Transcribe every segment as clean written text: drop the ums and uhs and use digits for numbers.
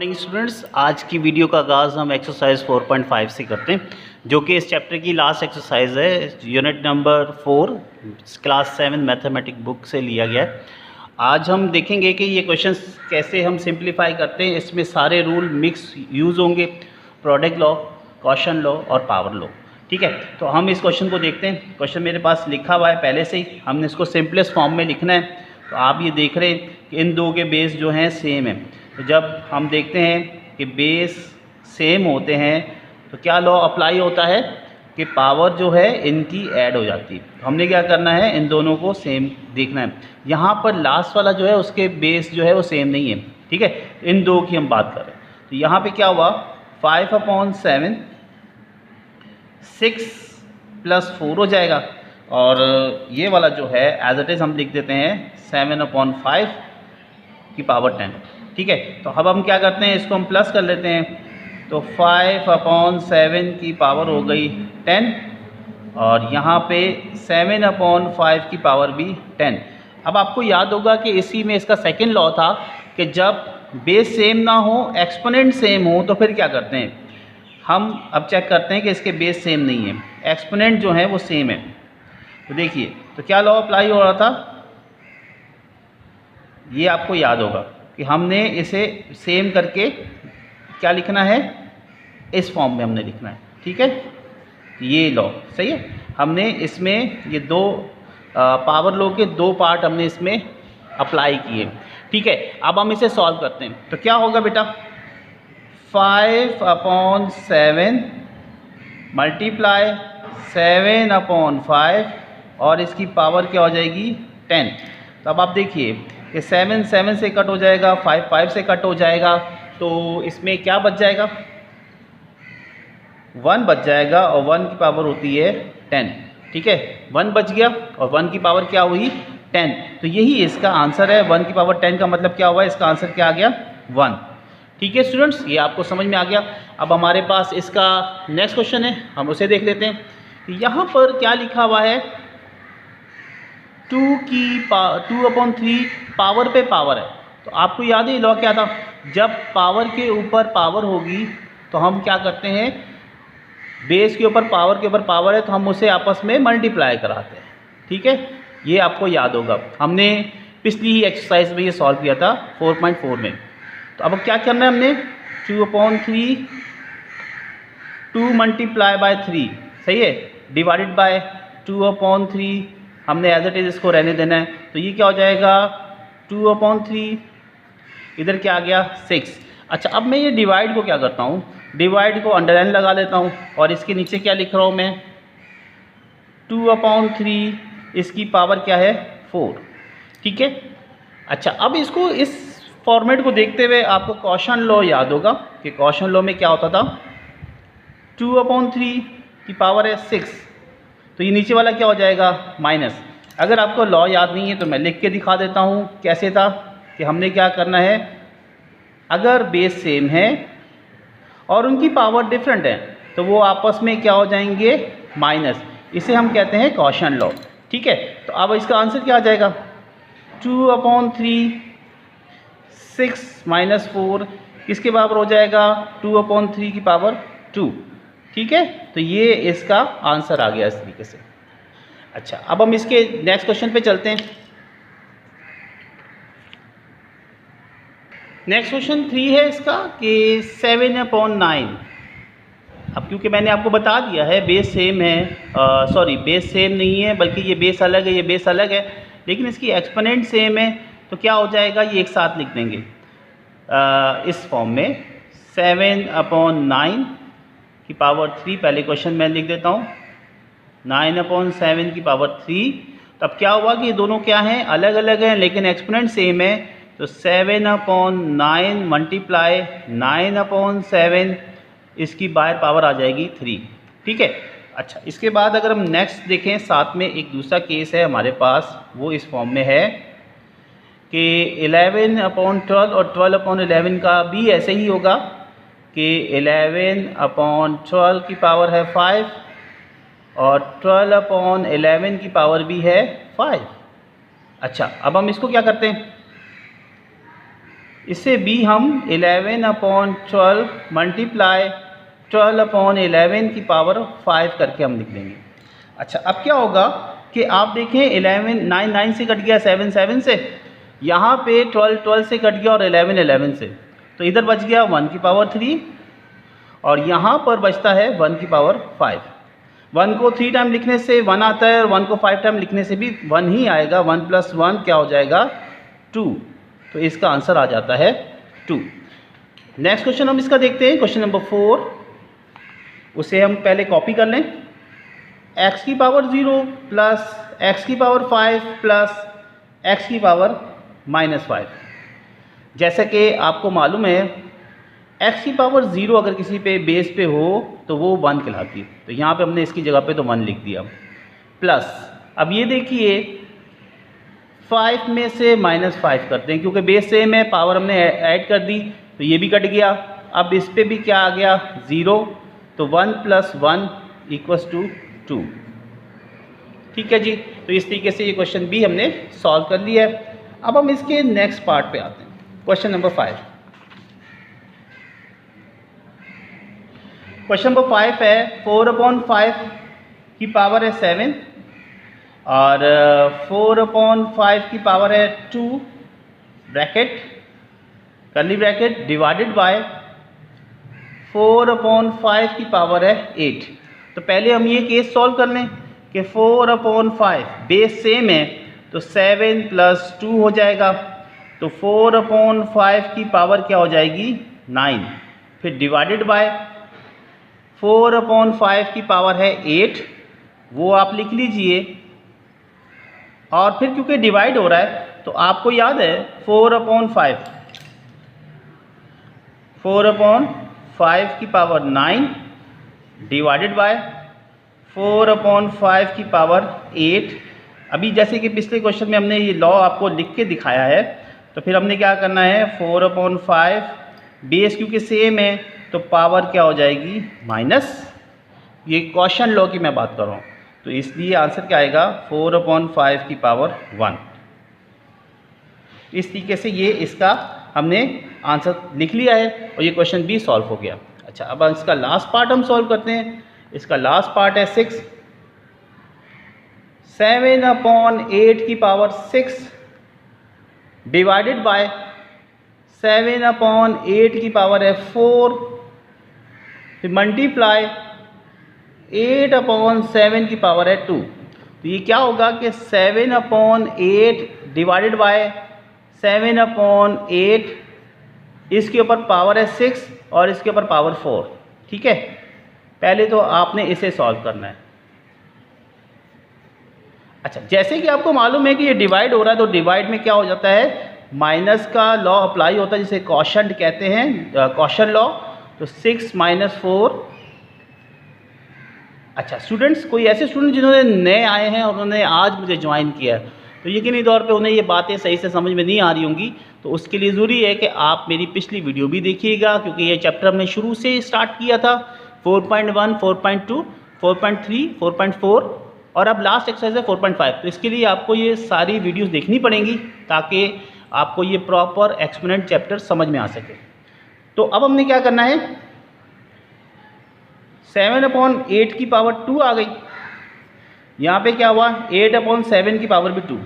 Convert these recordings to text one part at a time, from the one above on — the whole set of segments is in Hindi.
मॉर्निंग स्टूडेंट्स, आज की वीडियो का आगाज़ हम एक्सरसाइज 4.5 से करते हैं, जो कि इस चैप्टर की लास्ट एक्सरसाइज है। Unit number 4 class 7 mathematic book से लिया गया है। आज हम देखेंगे कि ये क्वेश्चंस कैसे हम सिंप्लीफाई करते हैं। इसमें सारे रूल मिक्स यूज़ होंगे, प्रोडक्ट लॉ, कॉशन लॉ और पावर लॉ। ठीक है, तो हम इस क्वेश्चन को देखते हैं। क्वेश्चन मेरे पास लिखा हुआ है पहले से ही, हमने इसको सिंपलेस्ट फॉर्म में लिखना है। तो आप ये देख रहे हैं कि इन दो के बेस जो हैं सेम है। तो जब हम देखते हैं कि बेस सेम होते हैं तो क्या लॉ अप्लाई होता है कि पावर जो है इनकी ऐड हो जाती है। तो हमने क्या करना है, इन दोनों को सेम देखना है। यहाँ पर लास्ट वाला जो है उसके बेस जो है वो सेम नहीं है। ठीक है, इन दो की हम बात कर रहे हैं। तो यहाँ पे क्या हुआ, 5/7 6 + 4 हो जाएगा, और ये वाला जो है एज इट इज़ हम लिख देते हैं 7/5 की पावर 10। ठीक है, तो अब हम क्या करते हैं, इसको हम प्लस कर लेते हैं। तो 5/7 की पावर हो गई 10, और यहाँ पे 7/5 की पावर भी 10। अब आपको याद होगा कि इसी में इसका सेकंड लॉ था कि जब बेस सेम ना हो, एक्सपोनेंट सेम हो, तो फिर क्या करते हैं हम। अब चेक करते हैं कि इसके बेस सेम नहीं है, एक्सपोनेंट जो है वो सेम है। तो देखिए, तो क्या लॉ अप्लाई हो रहा था, ये आपको याद होगा कि हमने इसे सेम करके क्या लिखना है, इस फॉर्म में हमने लिखना है। ठीक है, ये लॉ सही है। हमने इसमें ये दो पावर लॉ के दो पार्ट हमने इसमें अप्लाई किए। ठीक है, अब हम इसे सॉल्व करते हैं। तो क्या होगा बेटा, 5/7 मल्टीप्लाई 7/5 और इसकी पावर क्या हो जाएगी 10। तो अब आप देखिए कि 7 7 से कट हो जाएगा, 5 5 से कट हो जाएगा, तो इसमें क्या बच जाएगा, 1 बच जाएगा, और 1 की पावर होती है 10। ठीक है, 1 बच गया और 1 की पावर क्या हुई 10। तो यही इसका आंसर है। 1 की पावर 10 का मतलब क्या हुआ, इसका आंसर क्या आ गया 1। ठीक है स्टूडेंट्स, ये आपको समझ में आ गया। अब हमारे पास इसका नेक्स्ट क्वेश्चन है, हम उसे देख लेते हैं। यहाँ पर क्या लिखा हुआ है, 2/3 पावर पे पावर है। तो आपको याद है लॉ क्या था, जब पावर के ऊपर पावर होगी तो हम क्या करते हैं, बेस के ऊपर पावर है तो हम उसे आपस में मल्टीप्लाई कराते हैं। ठीक है, ये आपको याद होगा, हमने पिछली ही एक्सरसाइज में ये सॉल्व किया था 4.4 में। तो अब क्या करना है हमने, 2/3 2 × 3 सही है, डिवाइडेड बाय 2/3 हमने एज इट इज़ इसको रहने देना है। तो ये क्या हो जाएगा 2/3, इधर क्या आ गया 6। अच्छा, अब मैं ये डिवाइड को क्या करता हूँ, डिवाइड को अंडरलाइन लगा लेता हूँ, और इसके नीचे क्या लिख रहा हूँ मैं, 2/3 इसकी पावर क्या है 4। ठीक है, अच्छा, अब इसको इस फॉर्मेट को देखते हुए आपको कॉशन लॉ याद होगा कि कॉशन लॉ में क्या होता था, 2/3 की पावर है 6, तो ये नीचे वाला क्या हो जाएगा माइनस। अगर आपको लॉ याद नहीं है तो मैं लिख के दिखा देता हूँ कैसे था, कि हमने क्या करना है, अगर बेस सेम है और उनकी पावर डिफरेंट है तो वो आपस में क्या हो जाएंगे माइनस। इसे हम कहते हैं कॉशन लॉ। ठीक है, तो अब इसका आंसर क्या आ जाएगा, 2/3 6 - 4 किसके बराबर हो जाएगा, 2/3 की पावर 2। ठीक है, तो ये इसका आंसर आ गया इस तरीके से। अच्छा, अब हम इसके नेक्स्ट क्वेश्चन पे चलते हैं। नेक्स्ट क्वेश्चन 3 है इसका कि 7/9। अब क्योंकि मैंने आपको बता दिया है बेस सेम है, सॉरी बेस सेम नहीं है, बल्कि ये बेस अलग है, ये बेस अलग है, लेकिन इसकी एक्सपोनेंट सेम है, तो क्या हो जाएगा, ये एक साथ लिख देंगे इस फॉर्म में 7/9 की पावर 3। पहले क्वेश्चन मैं लिख देता हूँ 9/7 की पावर 3। तो अब क्या हुआ कि ये दोनों क्या हैं, अलग अलग हैं, लेकिन एक्सपोनेंट सेम है। तो 7/9 मल्टीप्लाई 9/7 इसकी बाहर पावर आ जाएगी 3। ठीक है, अच्छा, इसके बाद अगर हम नेक्स्ट देखें, साथ में एक दूसरा केस है हमारे पास, वो इस फॉर्म में है कि 11/12 और 12/11 का भी ऐसे ही होगा कि 11/12 की पावर है 5 और 12/11 की पावर भी है 5। अच्छा, अब हम इसको क्या करते हैं, इससे b हम 11/12 मल्टीप्लाई 12/11 की पावर 5 करके हम लिख देंगे। अच्छा, अब क्या होगा कि आप देखें 11 9 9 से कट गया, 7 7 से, यहाँ पे 12 12 से कट गया और 11 11 से, तो इधर बच गया 1 की पावर 3 और यहाँ पर बचता है 1 की पावर 5। 1 को 3 टाइम लिखने से 1 आता है और 1 को 5 टाइम लिखने से भी 1 ही आएगा। 1 + 1 क्या हो जाएगा? 2। तो इसका आंसर आ जाता है 2। नेक्स्ट क्वेश्चन हम इसका देखते हैं, क्वेश्चन नंबर 4। उसे हम पहले कॉपी कर लें। x की पावर 0 प्लस x की पावर 5 प्लस x की पावर -5। जैसा कि आपको मालूम है x की पावर 0 अगर किसी पे बेस पे हो तो वो 1 कहलाती है, तो यहाँ पे हमने इसकी जगह पे तो 1 लिख दिया। प्लस अब ये देखिए 5 में से -5 करते हैं, क्योंकि बेस सेम है, पावर हमने ऐड कर दी तो ये भी कट गया। अब इस पे भी क्या आ गया? 0, तो 1 + 1 = 2। ठीक है जी, तो इस तरीके से ये क्वेश्चन भी हमने सॉल्व कर लिया है। अब हम इसके नेक्स्ट पार्ट पे आते हैं, क्वेश्चन नंबर 5। क्वेश्चन नंबर 5 है 4/5 की पावर है 7 और 4/5 की पावर है 2 bracket curly bracket divided by 4/5 की पावर है 8। तो पहले हम ये केस सॉल्व कर लें कि 4/5 बेस सेम है तो 7 + 2 हो जाएगा, तो 4/5 की पावर क्या हो जाएगी? 9। फिर डिवाइडेड बाय 4/5 की पावर है 8, वो आप लिख लीजिए। और फिर क्योंकि डिवाइड हो रहा है तो आपको याद है 4/5 की पावर 9 डिवाइडेड बाय 4/5 की पावर 8। अभी जैसे कि पिछले क्वेश्चन में हमने ये लॉ आपको लिख के दिखाया है, तो फिर हमने क्या करना है 4/5 बेस क्योंकि सेम है तो पावर क्या हो जाएगी? माइनस। ये क्वेश्चन लॉ की मैं बात कर रहा हूँ, तो इसलिए आंसर क्या आएगा? 4/5 की पावर 1। इस तरीके से ये इसका हमने आंसर लिख लिया है और ये क्वेश्चन भी सॉल्व हो गया। अच्छा, अब इसका लास्ट पार्ट हम सॉल्व करते हैं। इसका लास्ट पार्ट है 6। 7/8 की पावर 6 डिवाइडेड बाय 7/8 की पावर है 4, फिर मल्टीप्लाई 8/7 की पावर है 2। तो ये क्या होगा कि 7/8 डिवाइडेड बाय 7/8, इसके ऊपर पावर है 6 और इसके ऊपर पावर 4। ठीक है, पहले तो आपने इसे सॉल्व करना है। अच्छा, जैसे कि आपको मालूम है कि ये डिवाइड हो रहा है तो डिवाइड में क्या हो जाता है? माइनस का लॉ अप्लाई होता है, जिसे क्वोशंट कहते हैं, क्वोशंट लॉ। तो 6 - 4। अच्छा स्टूडेंट्स, कोई ऐसे स्टूडेंट जिन्होंने नए आए हैं और उन्होंने आज मुझे ज्वाइन किया है, तो यकीनी तौर पे उन्हें ये बातें सही से समझ में नहीं आ रही होंगी, तो उसके लिए ज़रूरी है कि आप मेरी पिछली वीडियो भी देखिएगा, क्योंकि ये चैप्टर हमने शुरू से स्टार्ट किया था 4.1, 4.2, 4.3, 4.4 और अब लास्ट एक्सरसाइज है 4.5। तो इसके लिए आपको ये सारी वीडियोस देखनी पड़ेंगी ताकि आपको ये प्रॉपर एक्सपोनेंट चैप्टर समझ में आ सके। तो अब हमने क्या करना है, 7/8 की पावर 2 आ गई, यहाँ पे क्या हुआ 8/7 की पावर भी 2।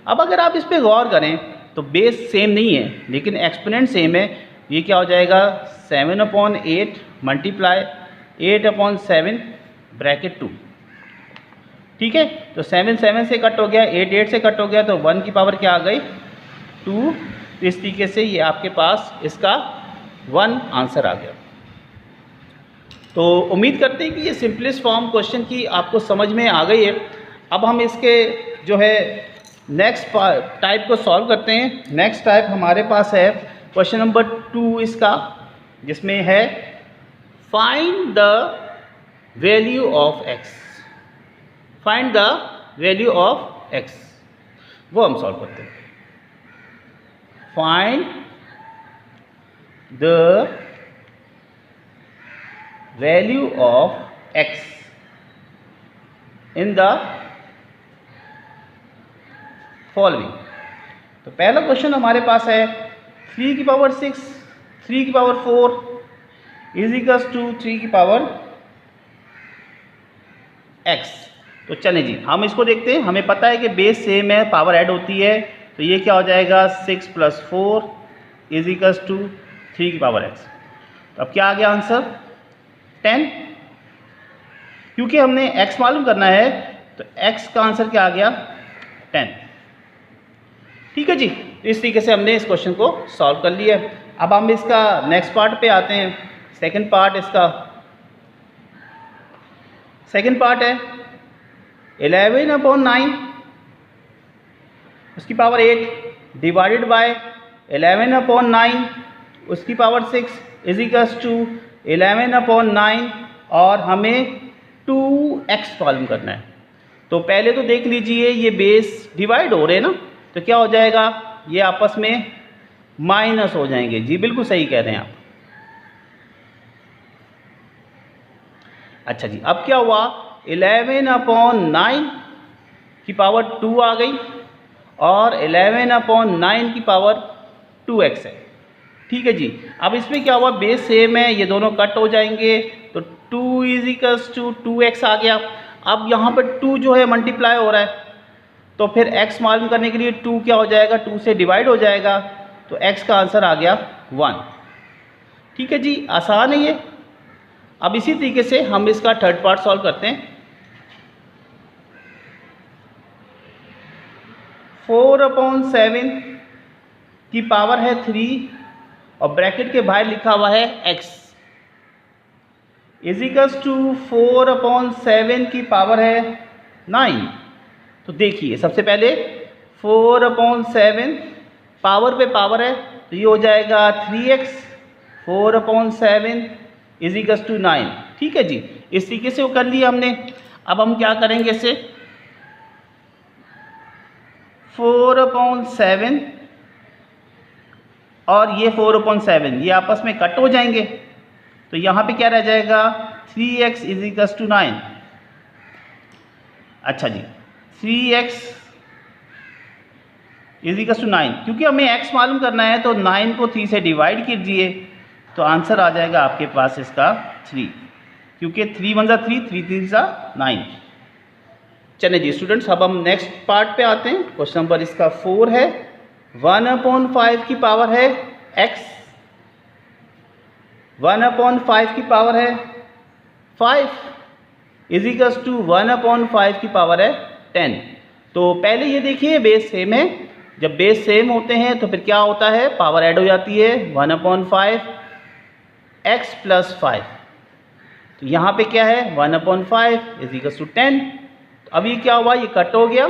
अब अगर आप इस पर गौर करें तो बेस सेम नहीं है लेकिन एक्सपोनेंट सेम है। ये क्या हो जाएगा 7/8 मल्टीप्लाई 8/7 ब्रैकेट 2। ठीक है, तो 7 7 से कट हो गया, 8 8 से कट हो गया, तो 1 की पावर क्या आ गई 2। इस तरीके से ये आपके पास इसका 1 आंसर आ गया। तो उम्मीद करते हैं कि ये सिंपलेस्ट फॉर्म क्वेश्चन की आपको समझ में आ गई है। अब हम इसके जो है नेक्स्ट टाइप को सॉल्व करते हैं। नेक्स्ट टाइप हमारे पास है क्वेश्चन नंबर 2 इसका, जिसमें है find the value of x। Find the value of x, वो हम सॉल्व करते हैं। Find the value of x in the following. तो पहला क्वेश्चन हमारे पास है 3 की पावर 6, 3 की पावर 4 इज इक्वल्स टू 3 की पावर x। तो चलें जी, हम इसको देखते हैं। हमें पता है कि बेस सेम है, पावर ऐड होती है, तो ये क्या हो जाएगा 6 + 4 इज इक्वल्स टू 3 की पावर x। तो अब क्या आ गया आंसर 10, क्योंकि हमने x मालूम करना है तो x का आंसर क्या आ गया 10। ठीक है जी, इस तरीके से हमने इस क्वेश्चन को सॉल्व कर लिया। अब हम इसका नेक्स्ट पार्ट पे आते हैं। सेकंड पार्ट इसका, सेकंड पार्ट है 11/9 उसकी पावर 8 डिवाइडेड बाय 11/9 उसकी पावर 6 इज इक्वल्स टू 11/9 और हमें 2x मालूम करना है। तो पहले तो देख लीजिए ये बेस डिवाइड हो रहे हैं ना, तो क्या हो जाएगा ये आपस में माइनस हो जाएंगे। जी बिल्कुल सही कह रहे हैं आप। अच्छा जी, अब क्या हुआ 11/9 की पावर 2 आ गई और 11/9 की पावर 2x है। ठीक है जी, अब इसमें क्या हुआ बेस सेम है, ये दोनों कट हो जाएंगे, तो 2 इज इक्वल्स टू 2x आ गया। अब यहाँ पर 2 जो है मल्टीप्लाई हो रहा है, तो फिर x मालूम करने के लिए 2 क्या हो जाएगा 2 से डिवाइड हो जाएगा, तो x का आंसर आ गया 1। ठीक है जी, आसान है ये। अब इसी तरीके से हम इसका थर्ड पार्ट सॉल्व करते हैं। 4/7 की पावर है 3 और ब्रैकेट के बाहर लिखा हुआ है x इज इक्वल्स टू 4/7 की पावर है 9। तो देखिए सबसे पहले 4/7 पावर पे पावर है, तो ये हो जाएगा 3x 4/7 इज इक्वल्स टू 9। ठीक है जी, इस तरीके से वो कर लिया हमने। अब हम क्या करेंगे इसे 4/7 और ये 4/7 ये आपस में कट हो जाएंगे, तो यहाँ पे क्या रह जाएगा 3x इज इक्वल्स टू 9। अच्छा जी, 3x इज इक्वल्स टू 9, क्योंकि हमें x मालूम करना है तो 9 को 3 से डिवाइड कीजिए, तो आंसर आ जाएगा आपके पास इसका 3, क्योंकि 3 × 3 3 3 9। चलिए जी स्टूडेंट्स, अब हम नेक्स्ट पार्ट पे आते हैं। क्वेश्चन नंबर इसका 4 है 1/5 की पावर है x, 1/5 की पावर है 5 इज इक्वल्स टू 1/5 की पावर है 10। तो पहले ये देखिए बेस सेम है, जब बेस सेम होते हैं तो फिर क्या होता है पावर ऐड हो जाती है 1/5 x + 5। तो यहाँ पे क्या है 1/5 इज इक्वल्स टू 10। अब ये क्या हुआ ये कट हो गया,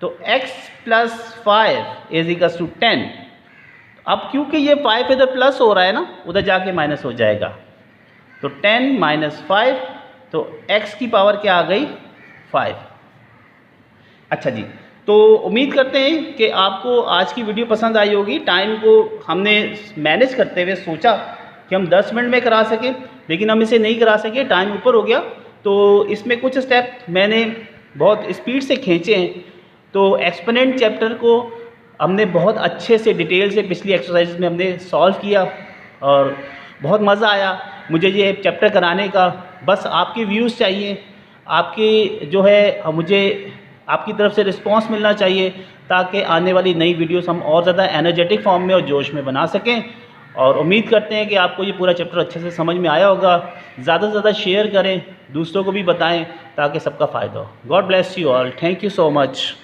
तो x + 5 इज इक्वल्स टू 10। अब क्योंकि ये 5 इधर प्लस हो रहा है ना, उधर जाके माइनस हो जाएगा, तो 10 - 5, तो x की पावर क्या आ गई 5। अच्छा जी, तो उम्मीद करते हैं कि आपको आज की वीडियो पसंद आई होगी। टाइम को हमने मैनेज करते हुए सोचा कि हम 10 मिनट में करा सकें, लेकिन हम इसे नहीं करा सके, टाइम ऊपर हो गया। तो इसमें कुछ स्टेप मैंने बहुत स्पीड से खींचे हैं। तो एक्सपोनेंट चैप्टर को हमने बहुत अच्छे से डिटेल से पिछली एक्सरसाइज में हमने सॉल्व किया और बहुत मज़ा आया मुझे ये चैप्टर कराने का। बस आपके व्यूज़ चाहिए, आपकी जो है मुझे आपकी तरफ से रिस्पांस मिलना चाहिए, ताकि आने वाली नई वीडियोस हम और ज़्यादा एनर्जेटिक फॉर्म में और जोश में बना सकें। और उम्मीद करते हैं कि आपको ये पूरा चैप्टर अच्छे से समझ में आया होगा। ज़्यादा से ज़्यादा शेयर करें, दूसरों को भी बताएं, ताकि सबका फ़ायदा हो। God bless you all, thank you so much.